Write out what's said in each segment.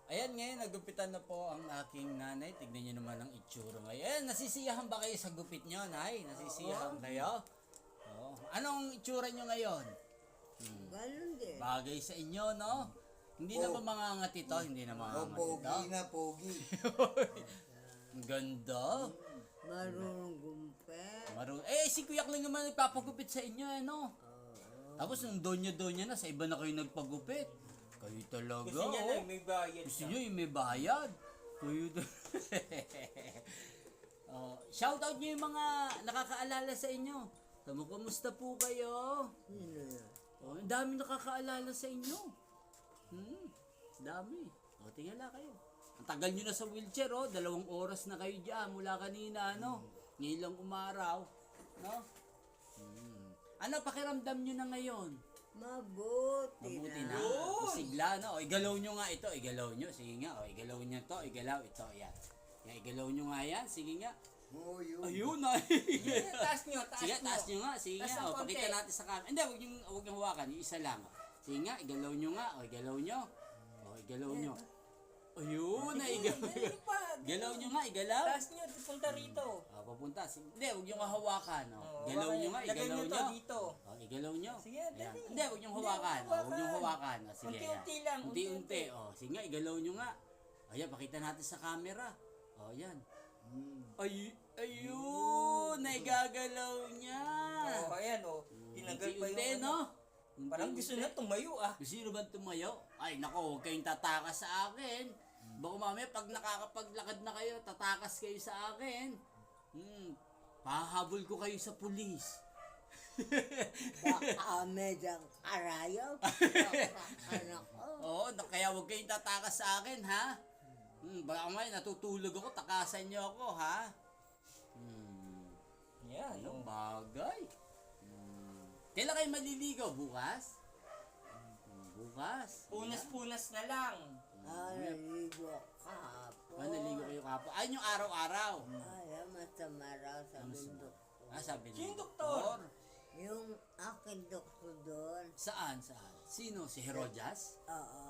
Ayan ngayon, nagupitan na po ang aking nanay. Tignan niyo naman ang itsura ngayon. Ayan, nasisiyahan ba kayo sa gupit niyo, nay? Nasisiyahan kayo? Oo. Anong itsura niyo ngayon? Ganun din. Bagay sa inyo, no? Hindi na ba mangangat ito? Hindi na mangangat ito? Pogi na, pogi. Ang ganda. Marunong gumpet. Si Kuya Kling naman nagpapagupit sa inyo, ano? Tapos nung donya-donya na, sa iba na kayo nagpagupit. Kayo talaga, Gusto niya na may bayad Gusto siya. nyo yung may bayad. Kayo shoutout nyo yung mga nakakaalala sa inyo. Tamo, kumusta po kayo? Sino yan? Ang dami nakakaalala sa inyo. Dami. Tingala kayo. Ang tagal nyo na sa wheelchair, 2 oras na kayo dyan mula kanina, ano? Ngayon lang umaraw. No? Ano pakiramdam nyo na ngayon? Mabuti Na. Sigla, no? Igalaw nyo nga ito. Igalaw nyo. Sige nga. Igalaw nyo to. Igalaw ito. Yan. Igalaw nyo nga yan. Sige nga. Oo, yun. Ayun na. Taas nyo, taas Sige, nyo. taas nyo nga. Sige Taas nga. ng konti. Pakita natin sa camera. Hindi, huwag nyo hawakan. Yung isa lang. Sige nga. Igalaw nyo nga. Igalaw nyo. Igalaw nyo. Ayun na. Ganun pa. Igalaw nyo nga. Igalaw. Taas nyo, punta rito. Papunta. Hindi, huwag nyo nga hawakan. Igalaw nyo nga. Lagay Igalaw nyo to nyo. dito. Igalaw nyo. Sige, Ayan. dali. Hindi, huwag nyo hawakan. Huwag nyo hawakan. Sige, Unti-unti ayan. lang, Unti-unti. Sige nga, igalaw nyo nga. Ayan, pakita natin sa camera. Ayan. Ayun, naigagalaw niya. Ayan Tinagal pa Unti-unti, yung no? Parang gusto na tumayo Gusto nyo ba tumayo? Ay, nako, huwag kayong tatakas sa akin. Baka mamaya, pag nakakapaglakad na kayo, tatakas kayo sa akin. Pahabol ko kayo sa pulis. Baka medyang karayop. Anak ko. Oo, kaya huwag kayong tatakas sa akin, ha? Baka may natutulog ako, takasan niyo ako, ha? Yan. Anong bagay? Kailan kayo maliligaw? Bukas? Bukas? Punas-punas na lang. Naligo kahapon. Naligo kayo kapon? Ay, yung araw-araw. Ay, masama raw sa bundok ko. Sabi Sino niyo. doktor? Yung akin doktor doon. Saan? Sino? Si Herodias? Oo.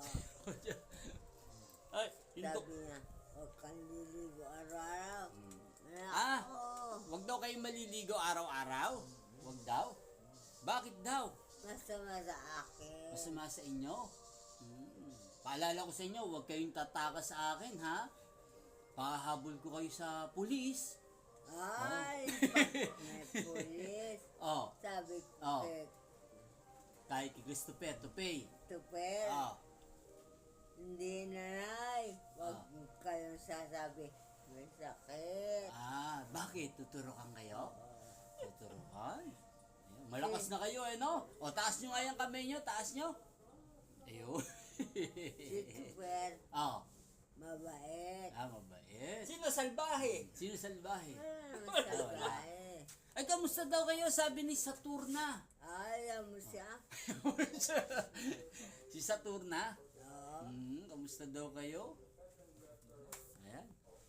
Ay, yung Sabi niya, huwag kang liligo araw-araw. Ah, wag daw kayong maliligo araw-araw? Wag daw? Bakit daw? Masama sa akin. Masama sa inyo? Paalala ko sa inyo, huwag kayong tatakas sa akin, ha? Pahabol ko kayo sa pulis. Ay, may pulis. Sabi ko, Kay Christopher, Tupay. Tupel, hindi na nay. Huwag kayong sasabi, may sakit. Bakit? Tuturukan kayo? Tuturukan? Ayun, malakas na kayo, no? Taas nyo nga yung kamay nyo, taas nyo. Ayun. Si Tupel, mabait. Mabait. Sino salbahe? Sino salbahe? Masabae. Ay, kamusta daw kayo? Sabi ni Saturna. Alam mo siya? Si Saturna? Oo. Kamusta daw kayo? Ayan.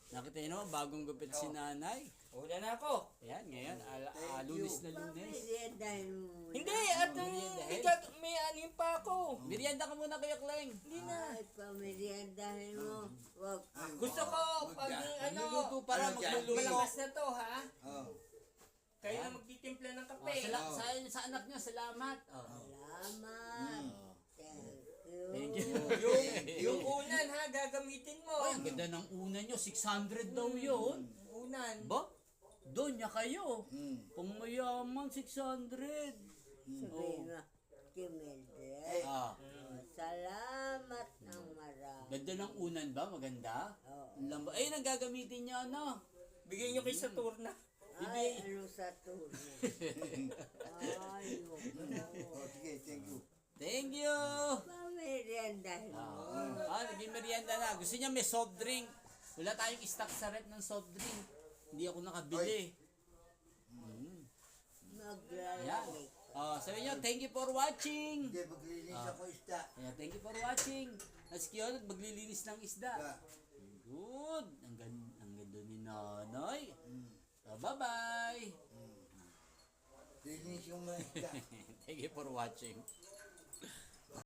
Nakita nyo naman, bagong gupit si nanay. Una na ako. Ayan, ngayon, lunes na lunes. Pamilyendahin mo muna. Hindi, at may anim pa ako. Merienda ka muna, Kuya Kleng. Hindi na. Ay, pamilyendahin mo. Huwag Gusto ko pag Magluluto para magluluto. malakas na to, ha? Oo. Kayo na magtitimpla ng kape. Sa anak niya, salamat. salamat. Thank Thank you. you. Yung unan, ha? Gagamitin mo. Ay, ang ganda ng una nyo. 600 daw yun. Unan. Ba? Doon niya kayo. Pang mayaman, 600. Sabihin mo, Kimelde. Salamat ng marami. Ganda ng unan ba? Maganda? Oo. Ay, nang gagamitin niya, ano? Bigay nyo kay Saturna. Ay, ano sa tuloy? Ay, Sige, thank you. Thank you. pamilyendahin mo. Naging merienda na. Gusto niya may soft drink. Wala tayong stock sa rep ng soft drink. Hindi ako nakabili. Maglalagay. Sabi niyo, thank you for watching. Hindi, maglilinis ako isda. Thank you for watching. Naskiyon at maglilinis ng isda. Good. Ang ganda ni nanay. Bye-bye. Linis yung mga isda. Thank you for watching.